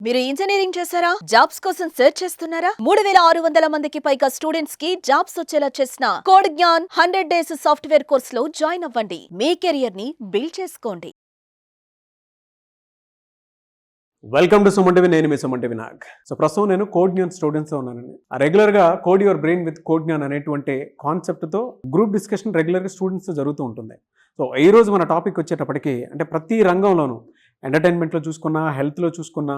మీరు ఇంజనీరింగ్ చేశారా? జాబ్స్ కోసం సెర్చ్ చేస్తున్నారా? 3600 మందికి పైగా స్టూడెంట్స్ కి జాబ్స్ వచ్చేలా చేసిన code Gyan 100 days software course లో జాయిన్ అవ్వండి. మీ కెరియర్ ని బిల్డ్ చేసుకోండి. Welcome to Suman TV. నేను మీ సుమన్ టీవీ నాగ్. సో ప్రస్తుతం నేను కోడ్ జ్ఞాన్ స్టూడెంట్స్ ఉన్నానండి. రెగ్యులర్గా code your brain with code Gyan అనేటువంటి కాన్సెప్ట్తో గ్రూప్ డిస్కషన్ రెగ్యులర్గా స్టూడెంట్స్ జరుగుతూ ఉంటుంది. సో ఈ రోజు మన టాపిక్ వచ్చేటప్పటికి అంటే ప్రతి రంగంలోనూ ఎంటర్టైన్మెంట్లో చూసుకున్నా, హెల్త్లో చూసుకున్నా,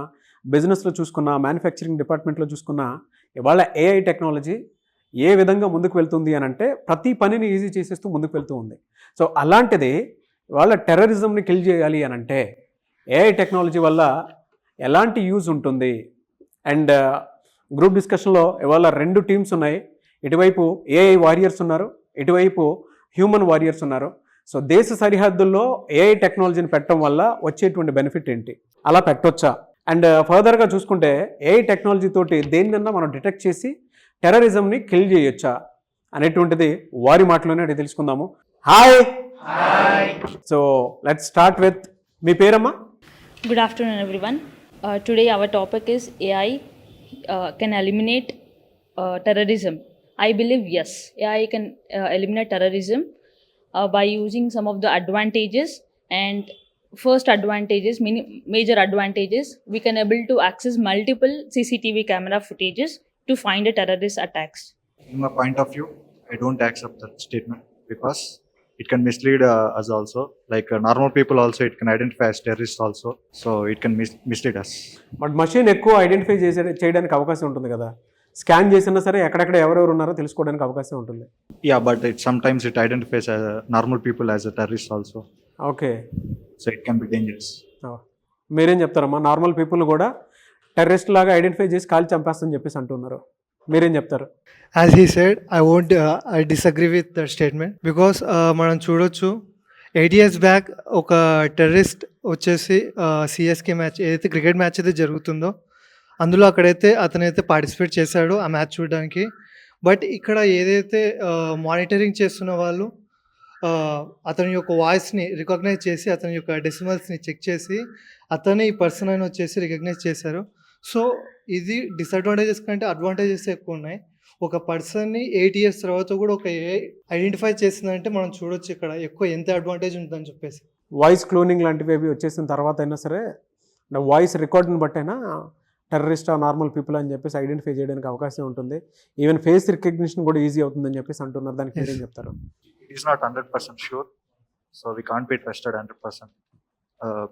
బిజినెస్లో చూసుకున్నా, మ్యానుఫ్యాక్చరింగ్ డిపార్ట్మెంట్లో చూసుకున్నా, ఇవాళ ఏఐ టెక్నాలజీ ఏ విధంగా ముందుకు వెళ్తుంది అని అంటే ప్రతి పనిని ఈజీ చేసేస్తూ ముందుకు వెళ్తూ ఉంది. సో అలాంటిది ఇవాళ టెర్రరిజంని కిల్ చేయాలి అని అంటే ఏఐ టెక్నాలజీ వల్ల ఎలాంటి యూజ్ ఉంటుంది. అండ్ గ్రూప్ డిస్కషన్లో ఇవాళ 2 టీమ్స్ ఉన్నాయి. ఇటువైపు ఏఐ వారియర్స్ ఉన్నారు, ఇటువైపు హ్యూమన్ వారియర్స్ ఉన్నారు. సో దేశ సరిహద్దుల్లో ఏఐ టెక్నాలజీని పెట్టడం వల్ల వచ్చేటువంటి బెనిఫిట్ ఏంటి, అలా పెట్టొచ్చా, అండ్ ఫర్దర్గా చూసుకుంటే ఏఐ టెక్నాలజీ తోటి దేన్నన్నా మనం డిటెక్ట్ చేసి టెర్రరిజంని కిల్ చేయొచ్చా అనేటువంటిది వారి మాటలోనే అడిగి తెలుసుకుందాము. Hi. So let's start with మీ పేరమ్మా? Good afternoon, everyone. Today our topic is AI can eliminate terrorism. I believe yes, AI can eliminate terrorism by using some of the advantages. And first advantages, major advantages, we can able to access multiple CCTV camera footages to find a terrorist attacks. In my point of view, I don't accept that statement because it can mislead us also. Like normal people also, it can identify as terrorists also. So it can mislead us. But machine ఎక్కువ identify చేయడానికి అవకాశం ఉంటుంది కదా. Scan చేసినా సరే ఎక్కడెక్కడ ఎవరెవరు ఉన్నారో తెలుసుకోవడానికి అవకాశం ఉంటుంది. Yeah, but sometimes it identifies normal people as a terrorist also. Okay, So it can be dangerous. మీరేం చెప్తారమ్మా? నార్మల్ పీపుల్ కూడా టెర్రరిస్ట్ లాగా ఐడెంటిఫై చేసి కాల్ చంపేస్తని చెప్పేసి అంటున్నారు. మీరేం చెప్తారు? As he said, I disagree with that statement because మనం చూడొచ్చు 8 years బ్యాక్ ఒక టెర్రరిస్ట్ వచ్చేసి సిఎస్కే మ్యాచ్ ఏదైతే క్రికెట్ మ్యాచ్ అయితే జరుగుతుందో అందులో అతనైతే పార్టిసిపేట్ చేశాడు ఆ మ్యాచ్ చూడడానికి. బట్ ఇక్కడ ఏదైతే మానిటరింగ్ చేస్తున్న వాళ్ళు అతని యొక్క వాయిస్ని రికగ్నైజ్ చేసి అతని యొక్క డెసిమల్స్ని చెక్ చేసి అతని ఈ పర్సన్ అని వచ్చేసి రికగ్నైజ్ చేశారు. సో ఇది డిసడ్వాంటేజెస్ కంటే అడ్వాంటేజెస్ ఎక్కువ ఉన్నాయి. ఒక పర్సన్ని 8 years తర్వాత కూడా ఒక ఐడెంటిఫై చేసిందంటే మనం చూడొచ్చు ఇక్కడ ఎక్కువ ఎంత అడ్వాంటేజ్ ఉంటుందని చెప్పేసి. వాయిస్ క్లోనింగ్ లాంటివి అవి వచ్చేసిన తర్వాత అయినా సరే వాయిస్ రికార్డుని బట్టైనా టెర్రరిస్ట్ నార్మల్ పీపుల్ అని చెప్పేసి ఐడెంటిఫై చేయడానికి అవకాశం ఉంటుంది. ఈవెన్ ఫేస్ రికగ్నిషన్ కూడా ఈజీ అవుతుందని చెప్పేసి అంటున్నారు. దానికి మీరేం చెప్తారు? It is not 100% sure. So we can't be trusted 100%.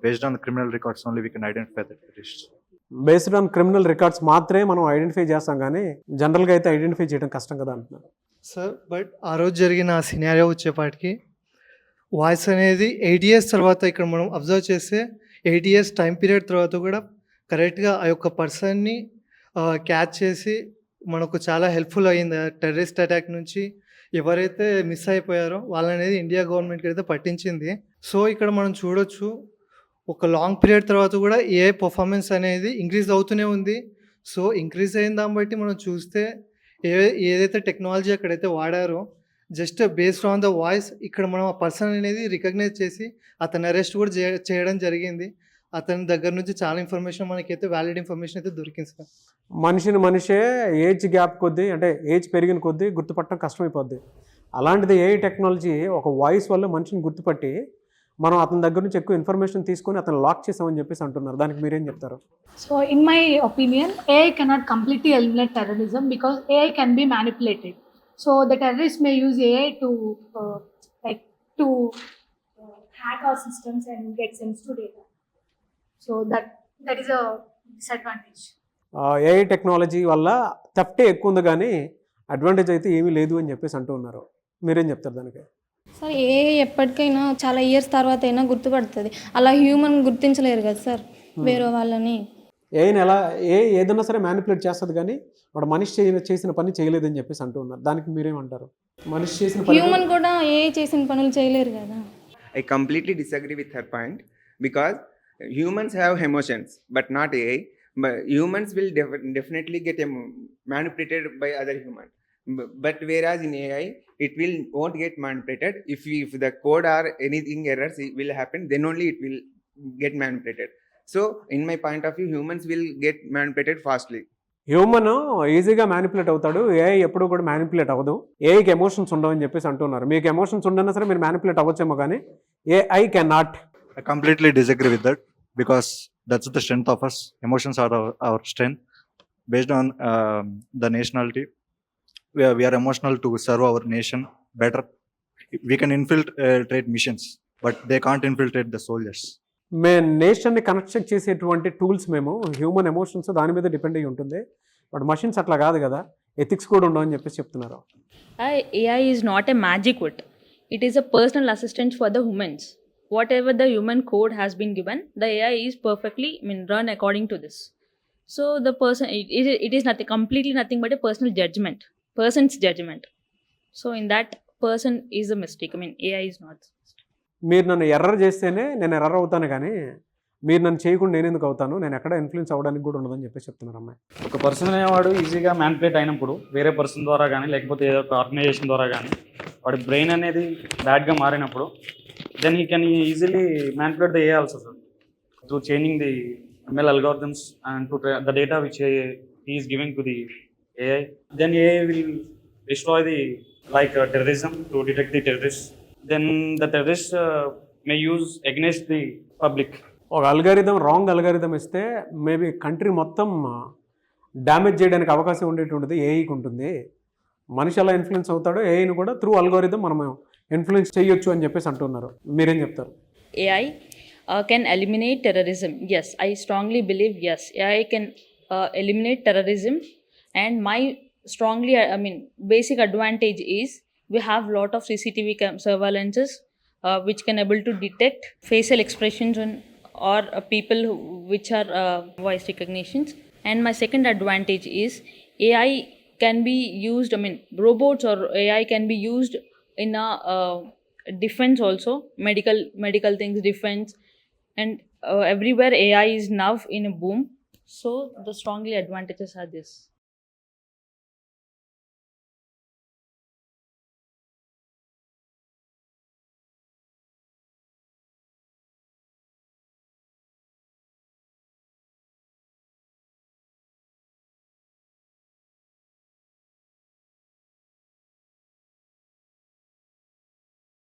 Based on the criminal records only we can identify the terrorists. Based on criminal records మాత్రమే మనం ఐడెంటిఫై చేస్తాం, కానీ జనరల్గా అయితే ఐడెంటిఫై చేయడం కష్టం కదా అంటున్నారు. సార్ బట్ ఆ రోజు జరిగిన ఆ సినారియో వచ్చేపాటికి వాయిస్ అనేది 8 years తర్వాత ఇక్కడ మనం అబ్జర్వ్ చేస్తే 8 years టైం పీరియడ్ తర్వాత కూడా కరెక్ట్గా ఆ యొక్క పర్సన్ని క్యాచ్ చేసి మనకు చాలా హెల్ప్ఫుల్ అయ్యింది. టెర్రరిస్ట్ అటాక్ నుంచి ఎవరైతే మిస్ అయిపోయారో వాళ్ళనేది ఇండియా గవర్నమెంట్కి అయితే పట్టించింది. సో ఇక్కడ మనం చూడొచ్చు ఒక లాంగ్ పీరియడ్ తర్వాత కూడా ఏ పర్ఫార్మెన్స్ అనేది ఇంక్రీజ్ అవుతూనే ఉంది. సో ఇంక్రీజ్ అయిన దాన్ని బట్టి మనం చూస్తే ఏదైతే టెక్నాలజీ అక్కడైతే వాడారో just based on the voice ఇక్కడ మనం ఆ పర్సన్ అనేది రికగ్నైజ్ చేసి అతని అరెస్ట్ కూడా చేయడం జరిగింది. అతని దగ్గర నుంచి చాలా ఇన్ఫర్మేషన్ మనకైతే వ్యాలిడ్ ఇన్ఫర్మేషన్ అయితే దొరికింది సార్. మనిషే ఏజ్ గ్యాప్ కొద్దీ అంటే ఏజ్ పెరిగిన కొద్దీ గుర్తుపట్టడం కష్టమైపోద్ది. అలాంటిది ఏఐ టెక్నాలజీ ఒక వాయిస్ వల్ల మనిషిని గుర్తుపట్టి మనం అతని దగ్గర నుంచి ఎక్కువ ఇన్ఫర్మేషన్ తీసుకొని అతను లాక్ చేసామని చెప్పేసి అంటున్నారు. దానికి మీరేం చెప్తారు? So in my opinion, AI cannot completely eliminate terrorism because AI can be manipulated. So the terrorists may use AI to hack our systems and get sensitive data. So that is a disadvantage. AI technology వల్ల థెఫ్టే ఎక్కువ ఉంది, కానీ advantage అయితే ఏమీ లేదు అని చెప్పేసి అంటూ ఉన్నారు. మీరేం చెప్తారు దానికి? సార్ ఏ ఎప్పటికైనా చాలా ఇయర్స్ తర్వాత అయినా గుర్తుపడుతుంది. అలా హ్యూమన్ గుర్తించలేరు కదా సార్ వేరే వాళ్ళని. ఏదైనా సరే మ్యానిపులేట్ చేస్తుంది, కానీ వాడు మనిషి చేసిన పని చేయలేదని చెప్పేసి అంటూ ఉన్నారు. దానికి మీరేమంటారు? మనిషి చేసిన హ్యూమన్ కూడా ఏ చేసిన పనులు చేయలేరు కదా. I completely disagree with her point because humans have emotions but not AI. But humans will definitely get manipulated by other humans. But whereas in AI, it won't get manipulated. If the code or anything errors will happen, then only it will get manipulated. So in my point of view, humans will get manipulated fastly. Human ఈజీగా manipulate అవుతాడు, AI ఎప్పుడు కూడా manipulate అవ్వదు. ఏఐకి emotions ఉండవని చెప్పేసి అంటున్నారు. మీకు emotions ఉండన్నా సరే మీరు మ్యానిపులేట్ అవ్వచ్చేమో కానీ AI can not. I completely disagree with that because that's the strength of us. Emotions are our strength. Based on the nationality, we are emotional to serve our nation better. We can infiltrate missions, but they can't infiltrate the soldiers. నేషన్ని connect చేసేటువంటి tools మేము human emotions దాని మీద depend అయ్యి ఉంటుంది. But machines అట్లా కాదు కదా, ఎథిక్స్ కూడా ఉండవని చెప్పేసి చెప్తున్నారు. AI is not a magic word. It is a personal assistant for the humans. Whatever the human code has been given, the AI is perfectly run according to this. So the person, it is nothing, completely nothing but a person's judgment. So in that, person is a mistake. AI is not. మీరు నన్ను error చేస్తేనే నేను error అవుతాను, కానీ మీరు నన్ను చేయకుండా నేను ఎందుకు అవుతాను, నేను ఎక్కడ ఇన్ఫ్లుయెన్స్ అవ్వడానికి కూడా ఉండదని చెప్పేసి చెప్తున్నారు అమ్మాయి. ఒక పర్సన్ అనేవాడు ఈజీగా మ్యానిపులేట్ అయినప్పుడు వేరే పర్సన్ ద్వారా కానీ లేకపోతే ఏదో ఒక ఆర్గనైజేషన్ ద్వారా కానీ వాడి బ్రెయిన్ అనేది బ్యాడ్గా మారినప్పుడు then he can easily manipulate the AI also sir through changing the ML algorithms and to the data which he is giving to the AI. Then AI will destroy the terrorism to detect the terrorists. Then the terrorists may use against the public. ఒక algorithm wrong algorithm ఇస్తే maybe country మొత్తం damage చేయడానికి అవకాశం ఉండేటువంటిది ఏఐకి ఉంటుంది. మనిషి ఎలా influence అవుతాడో ఏఐని కూడా త్రూ అల్గారిథం మనం ఇన్ఫ్లుయెన్స్ చేయొచ్చు అని చెప్పేసి అంటున్నారు. మీరేం చెప్తారు? AI can eliminate terrorism. Yes, I strongly believe yes. AI can eliminate terrorism, and my basic advantage is we have lot of CCTV surveillances which can able to detect facial expressions or people which are voice recognitions. And my second advantage is AI can be used. Robots or AI can be used in a defense also, medical things, defense, and everywhere AI is now in a boom. So the strongly advantages are this.